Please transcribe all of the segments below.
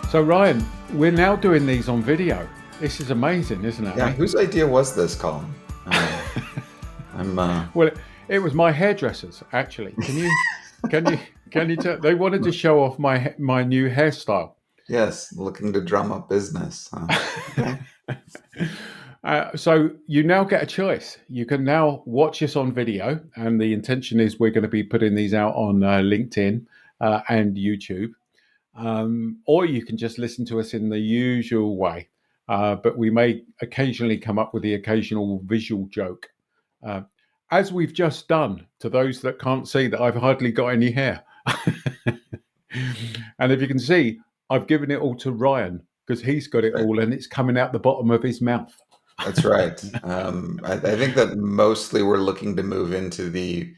So Ryan, we're now doing these on video. This is amazing, isn't it? Yeah, Eh? whose idea was this, Colin? I'm Well, it was my hairdressers actually. Can you can you tell? They wanted to show off my new hairstyle. yes, looking to drum up business. Okay. So you now get a choice. You can now watch us on video, and the intention is we're going to be putting these out on LinkedIn and YouTube, or you can just listen to us in the usual way. But we may occasionally come up with the occasional visual joke, uh, as we've just done to those that can't see that I've hardly got any hair. And if you can see, I've given it all to Ryan because he's got it Right. all and it's coming out the bottom of his mouth. That's right. I think that mostly we're looking to move into the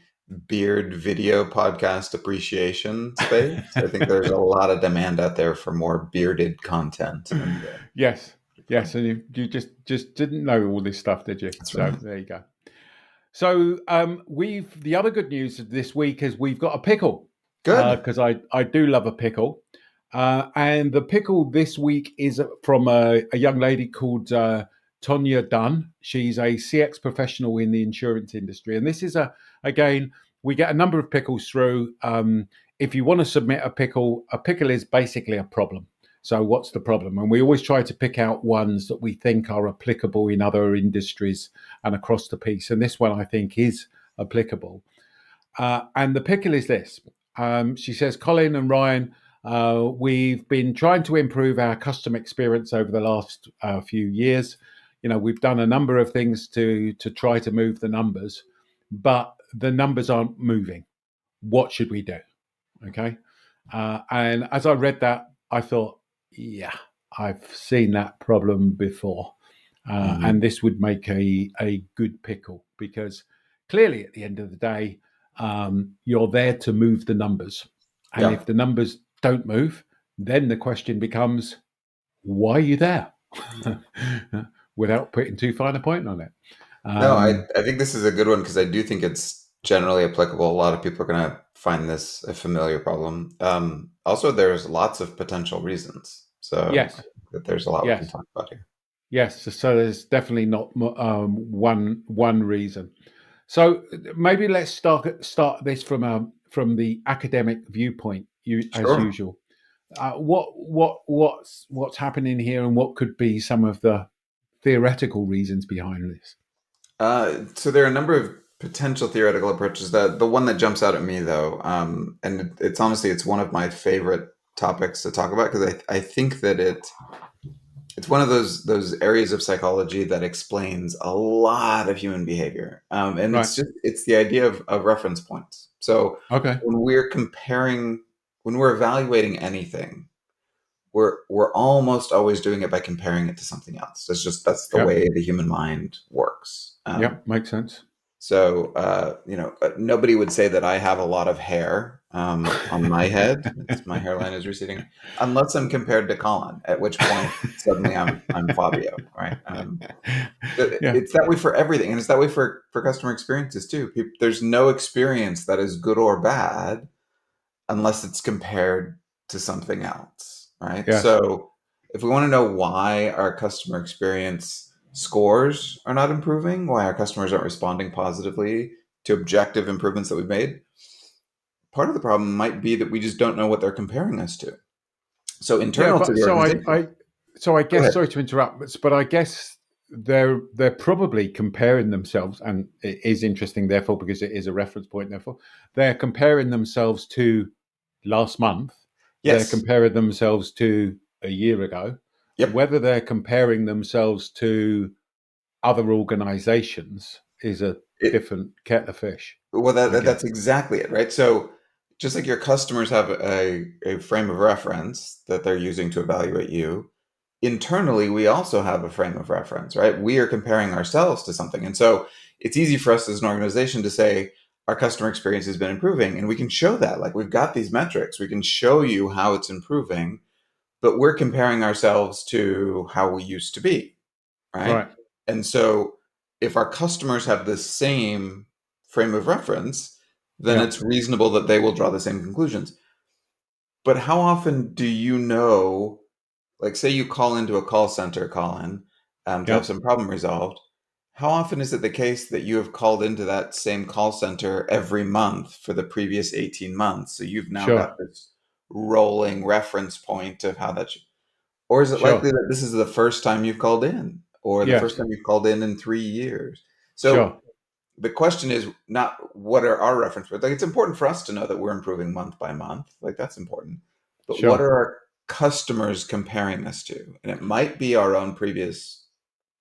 beard video podcast appreciation space. I think there's a lot of demand out there for more bearded content, and Yes, yes, and you just didn't know all this stuff, did you? that's So right. there you go. So we've the other good news of this week is we've got a pickle Good. because I do love a pickle, and the pickle this week is from a young lady called Tonya Dunn. She's a CX professional in the insurance industry, and this is again we get a number of pickles through. If you want to submit a pickle is basically a problem. So what's the problem? And we always try to pick out ones that we think are applicable in other industries and across the piece. And this one I think is applicable. And the pickle is this. She says, Colin and Ryan, we've been trying to improve our customer experience over the last few years. You know, we've done a number of things to try to move the numbers, but the numbers aren't moving. What should we do? Okay. And as I read that, I thought, yeah, I've seen that problem before. Mhm. And this would make a good pickle because clearly at the end of the day, you're there to move the numbers. And Yeah. if the numbers don't move, then the question becomes, why are you there? Without putting too fine a point on it. No, Um, I think this is a good one because I do think it's generally applicable. A lot of people are going to find this a familiar problem. Also, there's lots of potential reasons. So I yes, think that there's a lot we can yes. talk about here. Yes, so there's definitely not one reason. So maybe let's start this from the academic viewpoint, as Sure. usual. What's happening here, and what could be some of the theoretical reasons behind this? So there are a number of potential theoretical approaches. The one that jumps out at me, though, and it's honestly it's one of my favorite topics to talk about because I think that it's one of those areas of psychology that explains a lot of human behavior, and Right. it's the idea of reference points. So Okay. when we're comparing, when we're evaluating anything, we're almost always doing it by comparing it to something else. That's the Yep. way the human mind works. Yep. Makes sense. So, nobody would say that I have a lot of hair on my head. My hairline is receding, unless I'm compared to Colin. At which point, suddenly I'm Fabio, right? Yeah. It's that way for everything, and it's that way for customer experiences too. There's no experience that is good or bad unless it's compared to something else, right? Yes. So if we want to know why our customer experience scores are not improving, why our customers aren't responding positively to objective improvements that we've made, part of the problem might be that we just don't know what they're comparing us to. So Yeah, internal to but the organization. so I Go guess ahead. sorry to interrupt, but I guess they're probably comparing themselves, and it is interesting, therefore, because it is a reference point. Therefore, they're comparing themselves to last month. They're Yes. comparing themselves to a year ago. Yep. Whether they're comparing themselves to other organisations is a It, different kettle of fish, well, I that's guess. exactly it, right? So just like your customers have a frame of reference that they're using to evaluate you, internally we also have a frame of reference, right? We are comparing ourselves to something, and so it's easy for us as an organization to say our customer experience has been improving, and we can show that, like, we've got these metrics, we can show you how it's improving, but we're comparing ourselves to how we used to be, right? Right. And so if our customers have the same frame of reference, then Yeah. it's reasonable that they will draw the same conclusions. But how often do you know like say you call into a call center, Colin, to have Yeah, some problem resolved. How often is it the case that you have called into that same call center every month for the previous 18 months? So you've now got sure, this rolling reference point of how that should, or is it likely sure. that this is the first time you've called in, or the first Yes, time you've called in 3 years? So sure, the question is not what are our reference points. Like it's important for us to know that we're improving month by month. Like that's important. But what sure. are our customers comparing us to? And it might be our own previous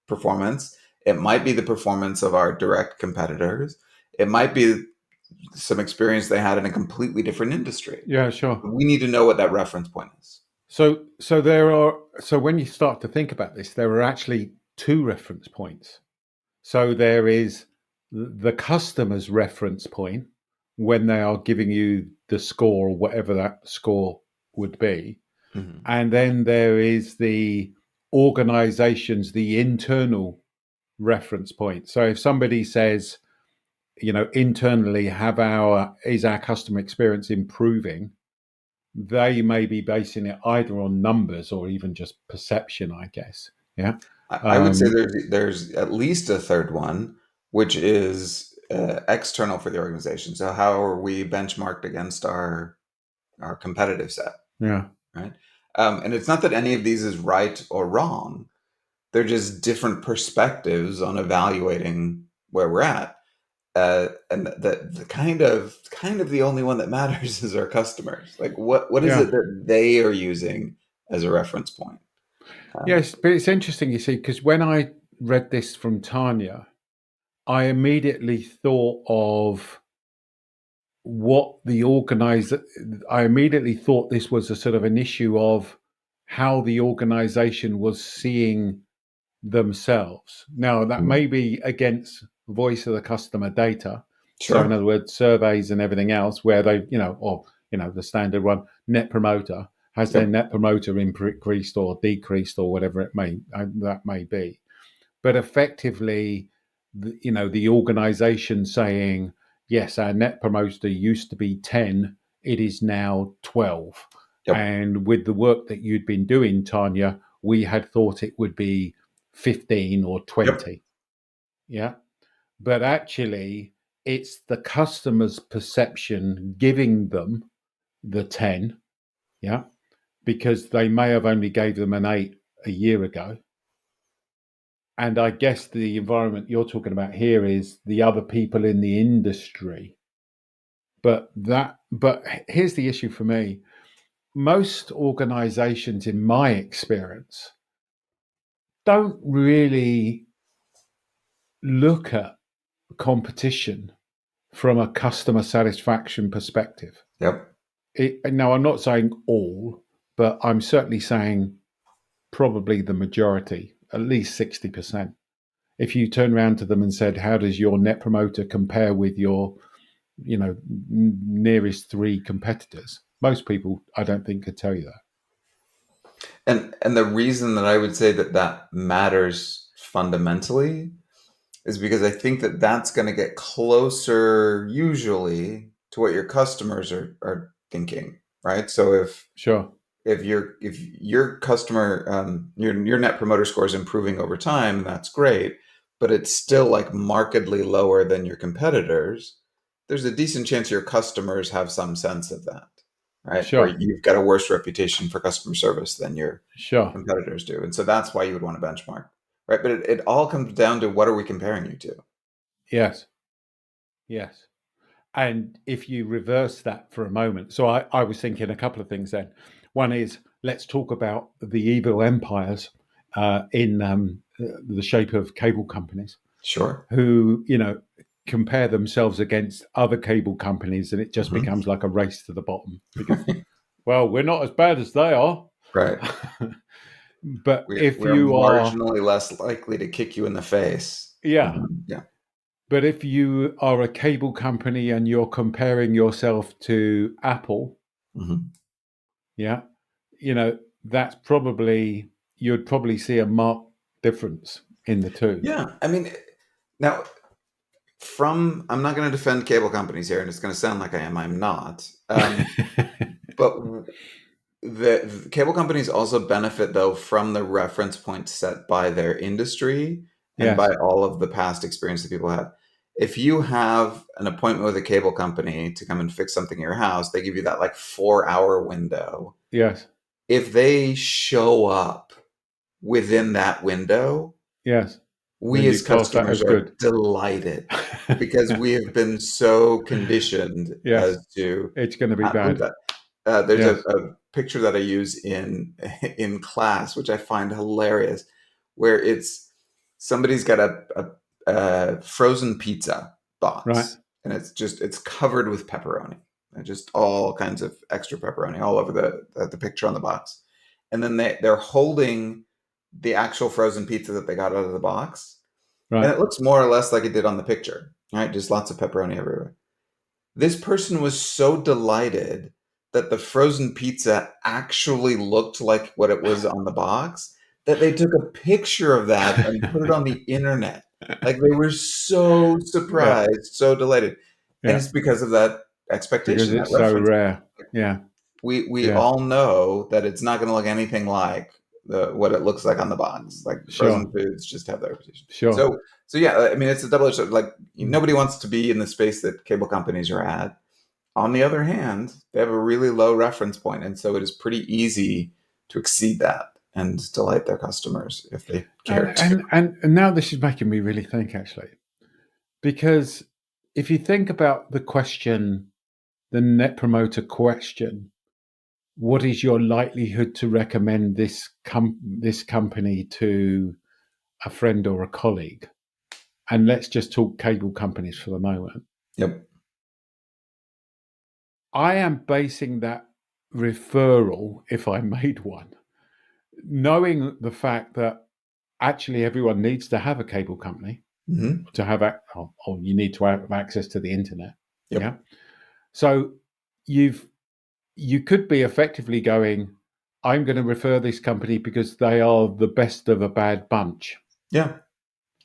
performance. It might be the performance of our direct competitors. It might be some experience they had in a completely different industry. Yeah, sure. We need to know what that reference point is. So when you start to think about this, there are actually two reference points. So there is the customer's reference point when they are giving you the score or whatever that score would be. Mhm. And then there is the organization's, the internal reference point. So if somebody says, internally, is our customer experience improving? They may be basing it either on numbers or even just perception, I guess. Yeah. I would say Um, there's at least a third one, which is external for the organization. So how are we benchmarked against our competitive set, yeah. right? And it's not that any of these is right or wrong. They're just different perspectives on evaluating where we're at. And the kind of the only one that matters is our customers. Like what is Yeah. it that they are using as a reference point? Um, Yes. But it's interesting, you see, because when I read this from Tanya, I immediately thought of what the organizer, I immediately thought this was a sort of an issue of how the organization was seeing themselves. Now, that may be against voice of the customer data. So, in sure. other words, surveys and everything else, where they, the standard one, net promoter, has their Yep. net promoter increased or decreased or whatever that may be. But effectively, the organization saying, yes, our net promoter used to be 10, it is now 12. Yep. And with the work that you'd been doing, Tanya, we had thought it would be 15 or Yep. 20. Yeah. But actually, it's the customer's perception giving them the 10. Yeah. Because they may have only gave them an 8 a year ago. And I guess the environment you're talking about here is the other people in the industry. But here's the issue for me. Most organizations, in my experience, don't really look at competition from a customer satisfaction perspective. Yep. Now, I'm not saying all, but I'm certainly saying probably the majority, at least 60%. If you turn around to them and said, how does your net promoter compare with your, nearest three competitors? Most people, I don't think, could tell you that. And the reason that I would say that that matters fundamentally is because I think that that's going to get closer usually to what your customers are thinking, right? So Sure. if your customer your net promoter score is improving over time, that's great, but it's still like markedly lower than your competitors. There's a decent chance your customers have some sense of that, right? Or Sure. you've got a worse reputation for customer service than your Sure. competitors do, and so that's why you would want to benchmark, right? But it all comes down to what are we comparing you to? Yes. Yes. And if you reverse that for a moment, so I was thinking a couple of things then. One is let's talk about the evil empires in the shape of cable companies Sure. who, compare themselves against other cable companies, and it just Hmm. becomes like a race to the bottom because, well, we're not as bad as they are. Right. But if We're you are, marginally less likely to kick you in the face. yeah, Yeah. but if you are a cable company and you're comparing yourself to Apple, Hmm. yeah, that's probably, you'd probably see a marked difference in the two. Yeah. I mean, now I'm not going to defend cable companies here, and it's going to sound like I am. I'm not. But the cable companies also benefit though from the reference points set by their industry and Yes, by all of the past experience that people have. If you have an appointment with a cable company to come and fix something in your house, they give you that like 4 hour window. yes, If they show up within that window, yes. we Then as you class that customers as are good. delighted because we have been so conditioned Yes, as to it's going to be not believe bad. that. There's Yes, a picture that I use in in class, which I find hilarious, where it's somebody's got a frozen pizza right, box, and it's covered with pepperoni, and just all kinds of extra pepperoni all over the picture on the box, and then they're holding the actual frozen pizza that they got out of the box, and right. it looks more or less like it did on the picture, right? Just lots of pepperoni everywhere. This person was so delighted that the frozen pizza actually looked like what it was on the box that they took a picture of that and put it on the internet. Like they were so Yeah, surprised, so delighted. And yeah. it's because of that Because expectation, that it's so reference. rare. Yeah, We yeah. all know that it's not going to look anything like what it looks like on the box. Like Sure, frozen foods just have that reputation. sure. So yeah, I mean it's a double-edged sword. Like Mm. nobody wants to be in the space that cable companies are at. On the other hand, they have a really low reference point, and so it is pretty easy to exceed that and delight their customers if they And, care to. and and now this is making me really think, actually, because if you think about the question, the Net Promoter question, what is your likelihood to recommend this company to a friend or a colleague? And let's just talk cable companies for the moment. Yep. I am basing that referral, if I made one, knowing the fact that actually everyone needs to have a cable company Hmm. to have or you need to have access to the internet. Yeah. Yep. So you've you could be effectively going, I'm going to refer this company because they are the best of a bad bunch. Yeah.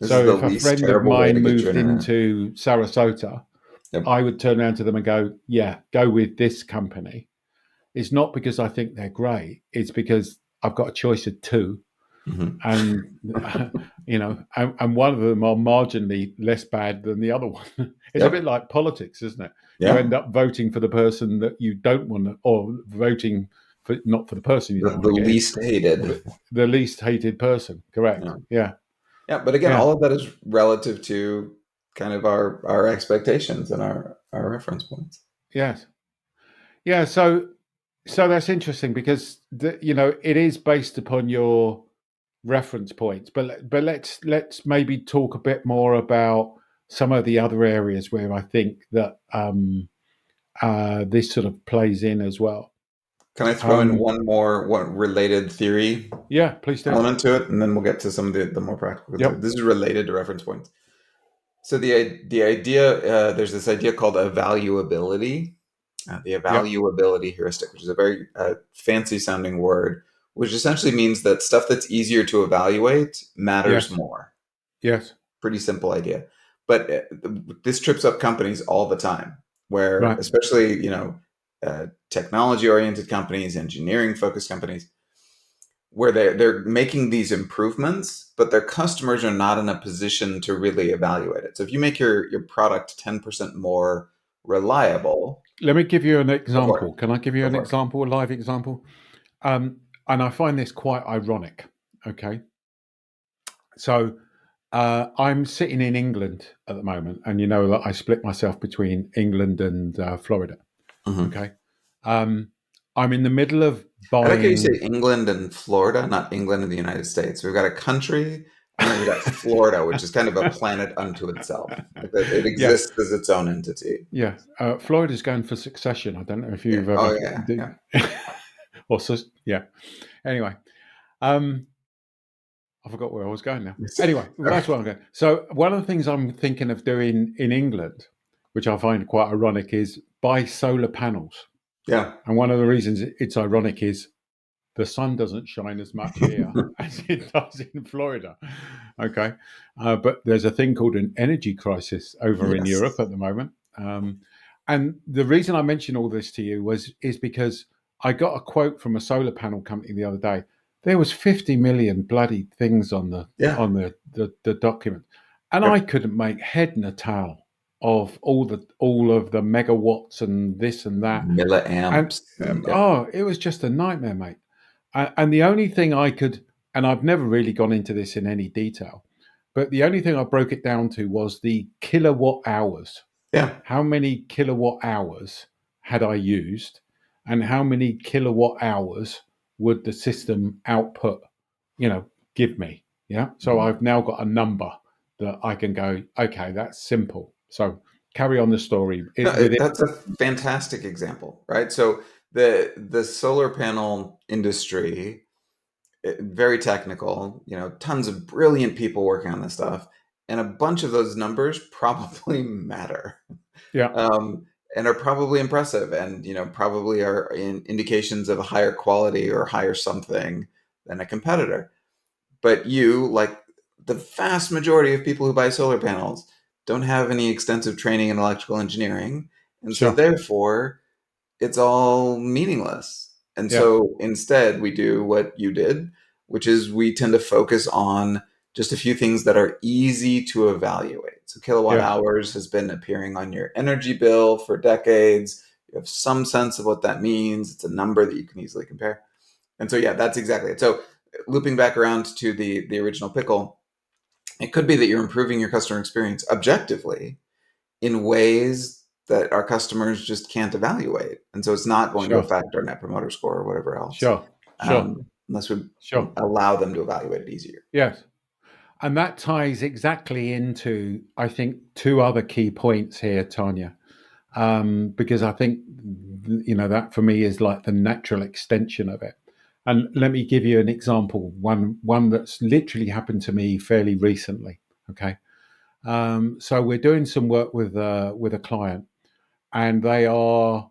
This is So the if a least friend of terrible way to mine get your moved internet. into Sarasota, Yep. I would turn around to them and go, yeah, go with this company. It's not because I think they're great. It's because I've got a choice of two, Hmm. and and one of them are marginally less bad than the other one. It's a bit Yep. like politics, isn't it? You Yeah. end up voting for the person that you don't want to, or voting for not for the person you don't The want to get in, least hated. but the least hated person. Correct. Yeah. Yeah. Yeah. But again, Yeah. all of that is relative to kind of our expectations and our reference points. Yes. Yeah. So that's interesting because it is based upon your reference points, but let's maybe talk a bit more about some of the other areas where I think that this sort of plays in as well. Can I throw in Um, one more one related theory yeah, please do. element to it, and then we'll get to some of the more practical concerns. Yep, This is related to reference points. So the idea there's this idea called evaluability, the yep, evaluability heuristic, which is a very fancy sounding word, which essentially means that stuff that's easier to evaluate matters yes, more. yes, Pretty simple idea, but this trips up companies all the time. Where right. especially technology oriented companies, engineering focused companies where they're making these improvements, but their customers are not in a position to really evaluate it. So if you make your product 10% more reliable, Let me give you an go for it. example. Can I give you Go an for it. example, a live example? And I find this quite ironic. Okay, so I'm sitting in England at the moment, and you know that I split myself between England and Florida. Hmm. Okay. Um, I'm in the middle of I like how you say buying. England and Florida, not England and the United States. We've got a country, and then we've got Florida, which is kind of a planet unto itself. Like that, it Yeah, exists as its own entity. yeah. Florida's going for succession. I don't know if Yeah. you've Oh ever, yeah. Yeah. yeah. Anyway, um, I forgot where I was going now. Anyway, well, that's where I'm going. So one of the things I'm thinking of doing in England, which I find quite ironic, is buy solar panels. Yeah. And one of the reasons it's ironic is the sun doesn't shine as much here as it does in Florida. Okay. But there's a thing called an energy crisis over in Europe Yes. at the moment. And the reason I mention all this to you is because I got a quote from a solar panel company the other day. There was 50 million bloody things on the Yeah. on the document, and I Yep. couldn't make head nor tail of all of the megawatts and this and that. And Milliamps. And, yep. oh, it was just a nightmare, mate. And the only thing I could, and I've never really gone into this in any detail, but the only thing I broke it down to was the kilowatt hours. Yeah. How many kilowatt hours had I used, and how many kilowatt hours would the system output, you know, give me? Yeah. So Mhm. I've now got a number that I can go, okay, that's simple. So carry on the story. No, It within. that's a fantastic example, right? So the solar panel industry, very technical, tons of brilliant people working on this stuff, and a bunch of those numbers probably matter, Yeah. um, and are probably impressive, and probably are indications of a higher quality or higher something than a competitor. But you, like the vast majority of people who buy solar panels, don't have any extensive training in electrical engineering. And so Sure. therefore, it's all meaningless. And Yeah. so instead, we do what you did, which is we tend to focus on just a few things that are easy to evaluate. So kilowatt Yes. hours has been appearing on your energy bill for decades. You have some sense of what that means. It's a number that you can easily compare. And so, yeah, that's exactly it. So, looping back around to the original Pickle, it could be that you're improving your customer experience objectively in ways that our customers just can't evaluate, and so it's not going to Sure. affect our Net Promoter Score or whatever else, Sure. Sure. unless we Sure. allow them to evaluate it easier. Yes. And that ties exactly into, I think, two other key points here, Tanya, because I think, that for me is like the natural extension of it. And let me give you an example, one that's literally happened to me fairly recently. Okay. So we're doing some work with a client, and they are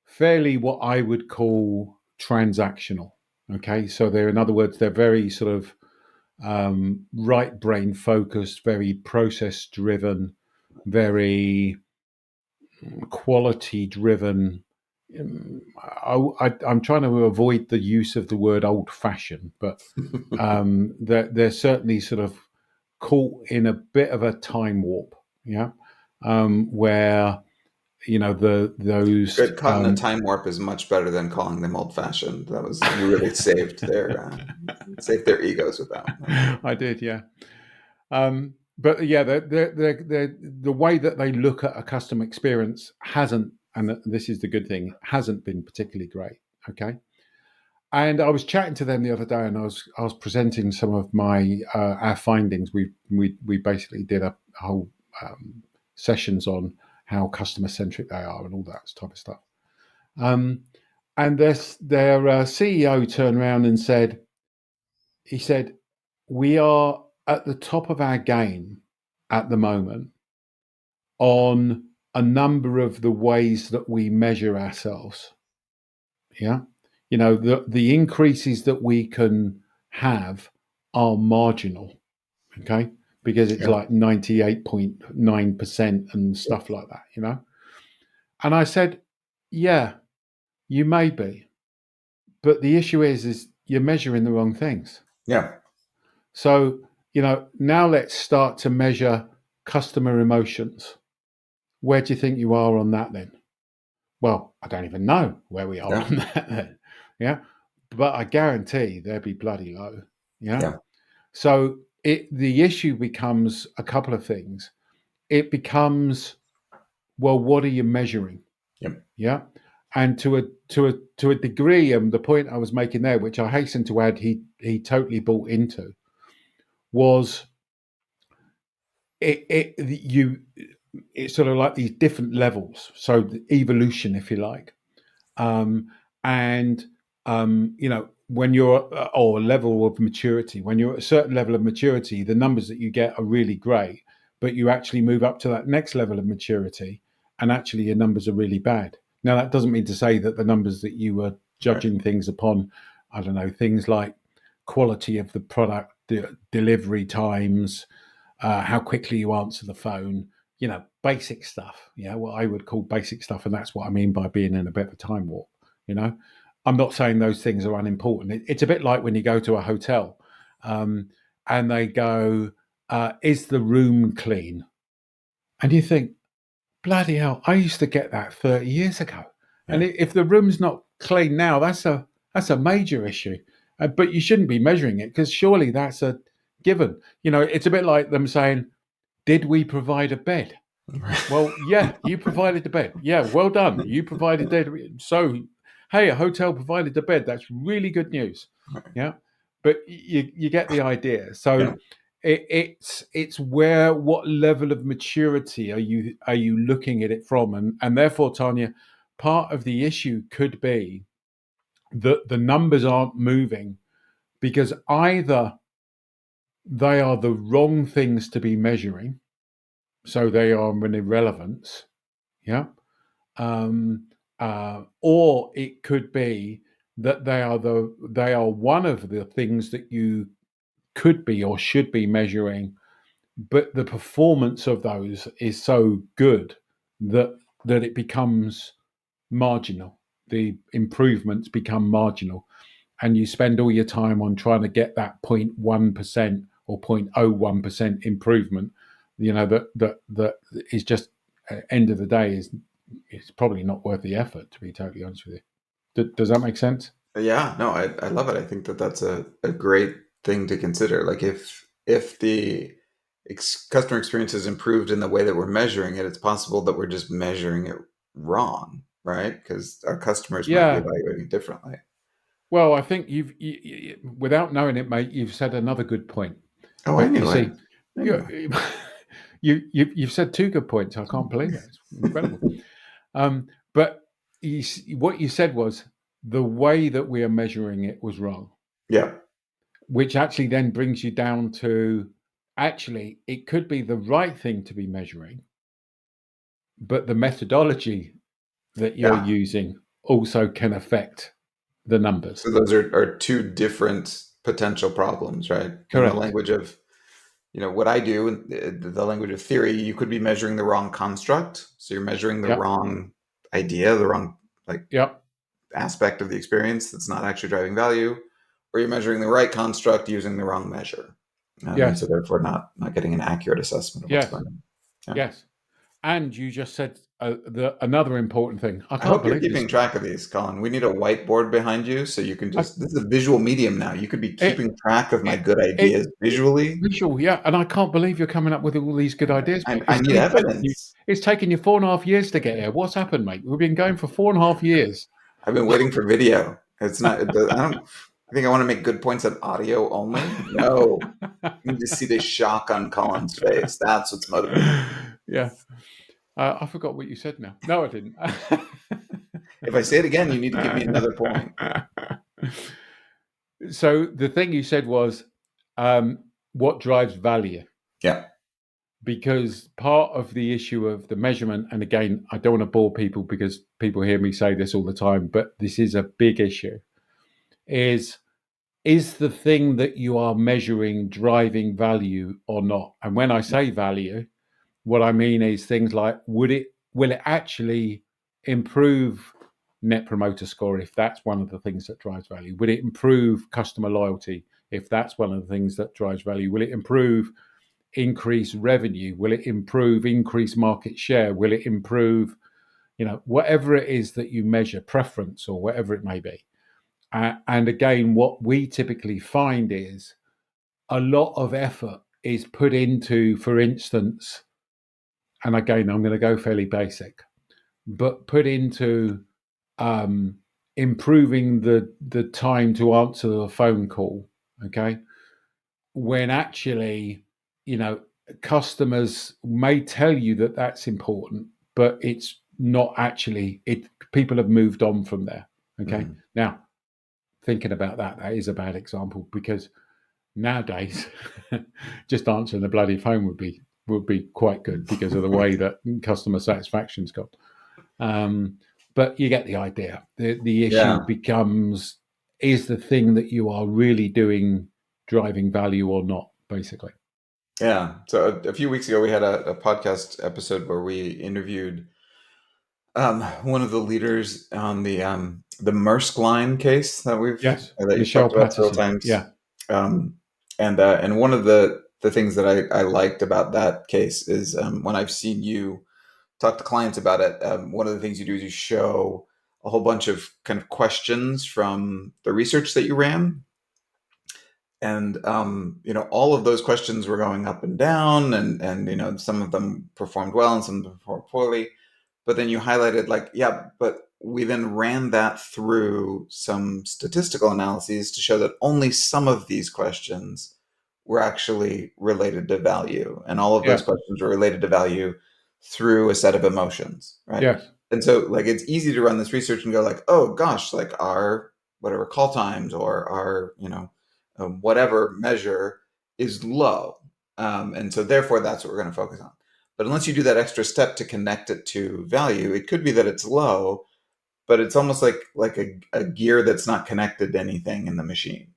fairly what I would call transactional. Okay. So they're, in other words, they're very sort of right brain focused, very process driven, very quality driven. I'm trying to avoid the use of the word old fashioned, but they're certainly sort of caught in a bit of a time warp. Yeah. Where, those, Good. Caught in a time warp is much better than calling them old fashioned. That was, you really saved their egos with that one. That was good. I did, yeah. But yeah, the way that they look at a customer experience hasn't, and this is the good thing, hasn't been particularly great. Okay. And I was chatting to them the other day, and I was presenting some of my our findings. We basically did a whole sessions on how customer centric they are and all that type of stuff. Um, and their CEO turned around and he said, we are at the top of our game at the moment on a number of the ways that we measure ourselves. Yeah. The increases that we can have are marginal. Okay. Because it's Yeah. like 98.9% and stuff like that. And I said, yeah, you may be. But the issue is you're measuring the wrong things. Yeah. So, now let's start to measure customer emotions. Where do you think you are on that then? Well, I don't even know where we are Yeah. on that then. Yeah. But I guarantee they'll be bloody low. Yeah. Yeah. So the issue becomes a couple of things. It becomes, well, what are you measuring? Yep. Yeah. And to a degree, the point I was making there, which I hasten to add, he totally bought into, was it's sort of like these different levels. So the evolution, if you like. And when you're or level of maturity, when you're at a certain level of maturity, the numbers that you get are really great, but you actually move up to that next level of maturity, and actually your numbers are really bad. Now that doesn't mean to say that the numbers that you were Right. judging things upon, I don't know, things like quality of the product, delivery times, how quickly you answer the phone, basic stuff, what I would call basic stuff. And that's what I mean by being in a bit of a time warp, you know. I'm not saying those things are unimportant. It's a bit like when you go to a hotel, and they go, "Is the room clean?" And you think, bloody hell, I used to get that 30 years ago. And Yeah. if the room's not clean now, that's a major issue. But you shouldn't be measuring it, because surely that's a given. It's a bit like them saying, "Did we provide a bed?" Well, yeah, you provided the bed. Yeah, well done. You provided the. So, hey, a hotel provided the bed. That's really good news. Yeah, but you get the idea. So Yeah. it's what level of maturity are you looking at it from, and therefore, Tonya, part of the issue could be that the numbers aren't moving because either they are the wrong things to be measuring, so they are an irrelevance. Yeah. Or it could be that they are one of the things that you could be or should be measuring, but the performance of those is so good that it becomes marginal. The improvements become marginal, and you spend all your time on trying to get that 0.1% or 0.01% improvement. That is just, end of the day, is it's probably not worth the effort, to be totally honest with you. Does that make sense? Yeah, no, I love it. I think that that's a great thing to consider. Like if the customer experience is improved in the way that we're measuring it, it's possible that we're just measuring it wrong, right? Because our customers might be Yeah. evaluating differently. Well, I think without knowing it, mate, you've said another good point. Oh, I But you knew it. see, I knew it. you, you've said two good points. I can't believe it. It's incredible. But what you said was the way that we are measuring it was wrong, Yeah. which actually then brings you down to, actually, it could be the right thing to be measuring, but the methodology that you're Yeah. using also can affect the numbers. So those are two different potential problems, right? In the Correct. language of, what I do, in the language of theory, you could be measuring the wrong construct. So you're measuring the Yep. wrong idea, the wrong like Yep. aspect of the experience that's not actually driving value, or you're measuring the right construct using the wrong measure. And so Yes. therefore not getting an accurate assessment of what's Yes. going on. Yeah. Yes. And you just said another important thing. I I can't hope you're believe this. keeping track of these, Colin. We need a whiteboard behind you so you can I, just, this is a visual medium now. You could be it, keeping track of my it, good it, ideas visually. visual, yeah. And I can't believe you're coming up with all these good ideas, mate. I It's need only taken you. evidence. It's taken you 4.5 years to get here. What's happened, mate? We've been going for 4.5 years. I've been waiting for video. It's not, I don't, I think I want to make good points on audio only. No, you need to see the shock on Colin's face. That's what's motivating. Yeah. I forgot what you said now. No, I didn't. If I say it again, you need to give me another point. So the thing you said was, what drives value? Yeah. Because part of the issue of the measurement, and again, I don't want to bore people because people hear me say this all the time, but this is a big issue, is the thing that you are measuring driving value or not? And when I say value, what I mean is things like, will it actually improve net promoter score if that's one of the things that drives value? Will it improve customer loyalty if that's one of the things that drives value? Will it improve increase revenue? Will it improve increase market share? Will it improve, whatever it is that you measure, preference or whatever it may be? And again, what we typically find is a lot of effort is put into, for instance, and again, I'm going to go fairly basic, but put into improving the time to answer the phone call. Okay, when actually, you know, customers may tell you that that's important, but it's not actually. It People have moved on from there. Okay, Mhm. now thinking about that, that is a bad example because nowadays, just answering the bloody phone would be quite good because of the way that customer satisfaction's gone. But you get the idea. The issue Yeah. becomes, is the thing that you are really doing driving value or not, basically. Yeah. So a few weeks ago, we had a podcast episode where we interviewed one of the leaders on the Maersk line case that Yes, that you've Michelle talked about several Patterson. times. Yeah, Um, and one of the things that I liked about that case is when I've seen you talk to clients about it, one of the things you do is you show a whole bunch of kind of questions from the research that you ran. And all of those questions were going up and down, and some of them performed well and some of them performed poorly. But then you highlighted like, yeah, but we then ran that through some statistical analyses to show that only some of these questions were actually related to value, and all of those yes, questions were related to value through a set of emotions, right? yes, And so like it's easy to run this research and go like, oh gosh, like our whatever call times or our whatever measure is low, and so therefore that's what we're going to focus on. But unless you do that extra step to connect it to value, it could be that it's low, but it's almost like a gear that's not connected to anything in the machine.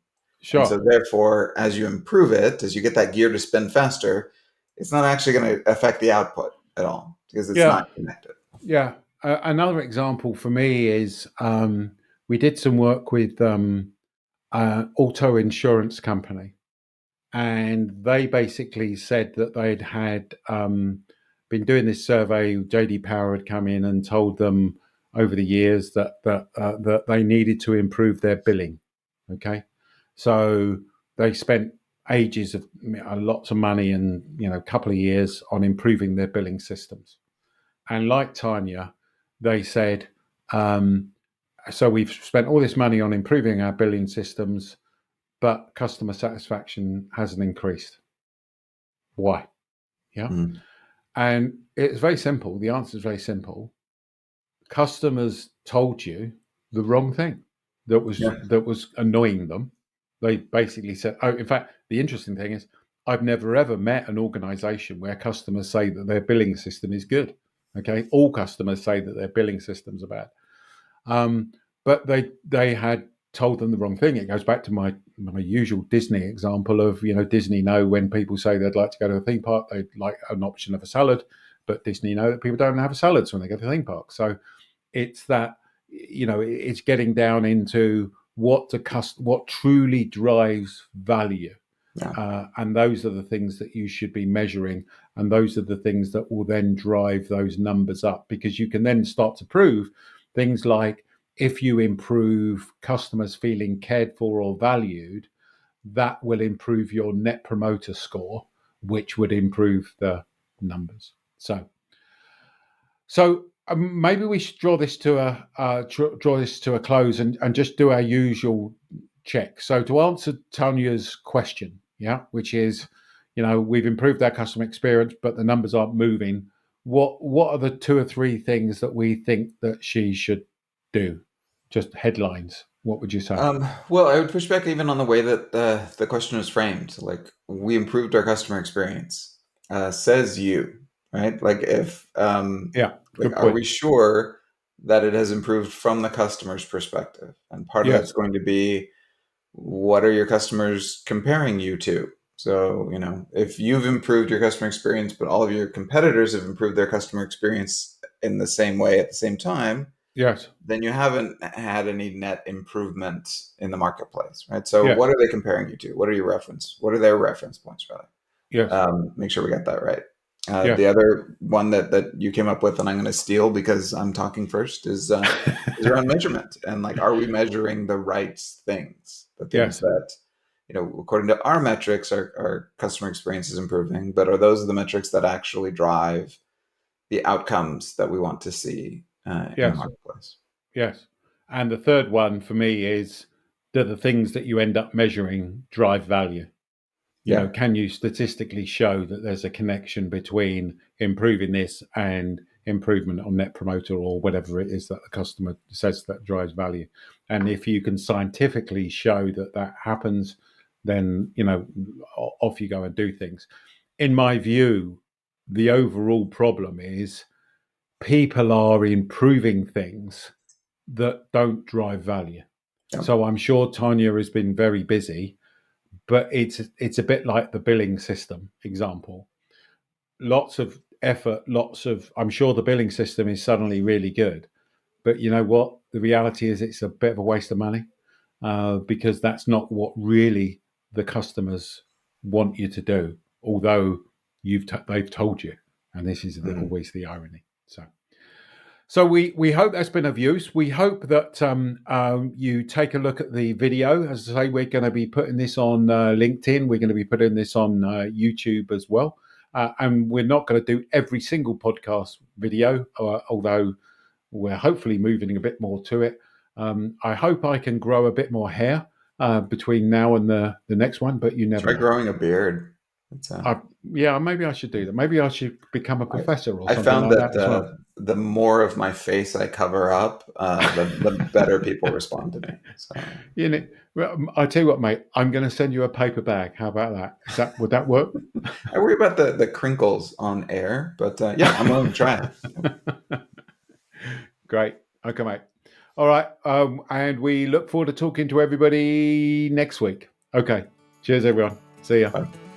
And so sure. therefore, as you improve it, as you get that gear to spin faster, it's not actually going to affect the output at all because it's Yeah, not connected. yeah. Another example for me is we did some work with auto insurance company, and they basically said that they'd had been doing this survey. JD Power had come in and told them over the years that they needed to improve their billing. Okay, so they spent ages of lots of money and a couple of years on improving their billing systems. And like Tanya, they said, um, so we've spent all this money on improving our billing systems, but customer satisfaction hasn't increased. Why? Yeah. Mm. And it's very simple. The answer is very simple. Customers told you the wrong thing Yeah. that was annoying them. They basically said, oh, in fact, the interesting thing is I've never ever met an organization where customers say that their billing system is good. Okay. All customers say that their billing systems are bad. Um, but they had told them the wrong thing. It goes back to my usual Disney example of Disney know when people say they'd like to go to a theme park, they'd like an option of a salad, but Disney know that people don't have salads when they go to the theme park. So it's that it's getting down into what truly drives value. Yeah. And those are the things that you should be measuring, and those are the things that will then drive those numbers up, because you can then start to prove things like, if you improve customers feeling cared for or valued, that will improve your net promoter score, which would improve the numbers. So maybe we should draw this to a close, and just do our usual check. So to answer Tanya's question, yeah, which is, we've improved our customer experience, but the numbers aren't moving. What are the two or three things that we think that she should do? Just headlines. What would you say? Well, I would push back even on the way that the question was framed. Like, we improved our customer experience, says you, right? Like, if Yeah, like, good are point. we sure that it has improved from the customer's perspective? And part of that's Yes, going to be, what are your customers comparing you to? So, if you've improved your customer experience, but all of your competitors have improved their customer experience in the same way at the same time, yes, then you haven't had any net improvement in the marketplace, right? So yes, what are they comparing you to? What are what are their reference points, rather? yes, Make sure we got that right. The yes. other one that you came up with, and I'm going to steal because I'm talking first, is around measurement. And like, are we measuring the right things? The things Yes, that, according to our metrics, our customer experience is improving, but are those the metrics that actually drive the outcomes that we want to see in the yes, marketplace? yes. And the third one for me is, do the things that you end up measuring drive value? Yeah. Can you statistically show that there's a connection between improving this and improvement on net promoter, or whatever it is that the customer says that drives value? And if you can scientifically show that that happens, then off you go and do things. In my view, the overall problem is people are improving things that don't drive value. Yeah. So I'm sure Tanya has been very busy, but it's a bit like the billing system example. Lots of effort, I'm sure the billing system is suddenly really good. But you know what? The reality is it's a bit of a waste of money because that's not what really the customers want you to do, although they've told you. And this is always the irony. So we hope that's been of use. We hope that you take a look at the video. As I say, we're going to be putting this on LinkedIn. We're going to be putting this on YouTube as well. And we're not going to do every single podcast video, although we're hopefully moving a bit more to it. I hope I can grow a bit more hair between now and the next one, but you never Try know. growing a beard. Yeah, maybe I should do that. Maybe I should become a professor or I something found like that that as well. the more of my face I cover up, the better people respond to me. So You know, I tell you what, mate. I'm going to send you a paper bag. How about that? Would that work? I worry about the crinkles on air, but yeah, I'm willing to try it. Great. Okay, mate. All right. And we look forward to talking to everybody next week. Okay. Cheers, everyone. See ya. Bye.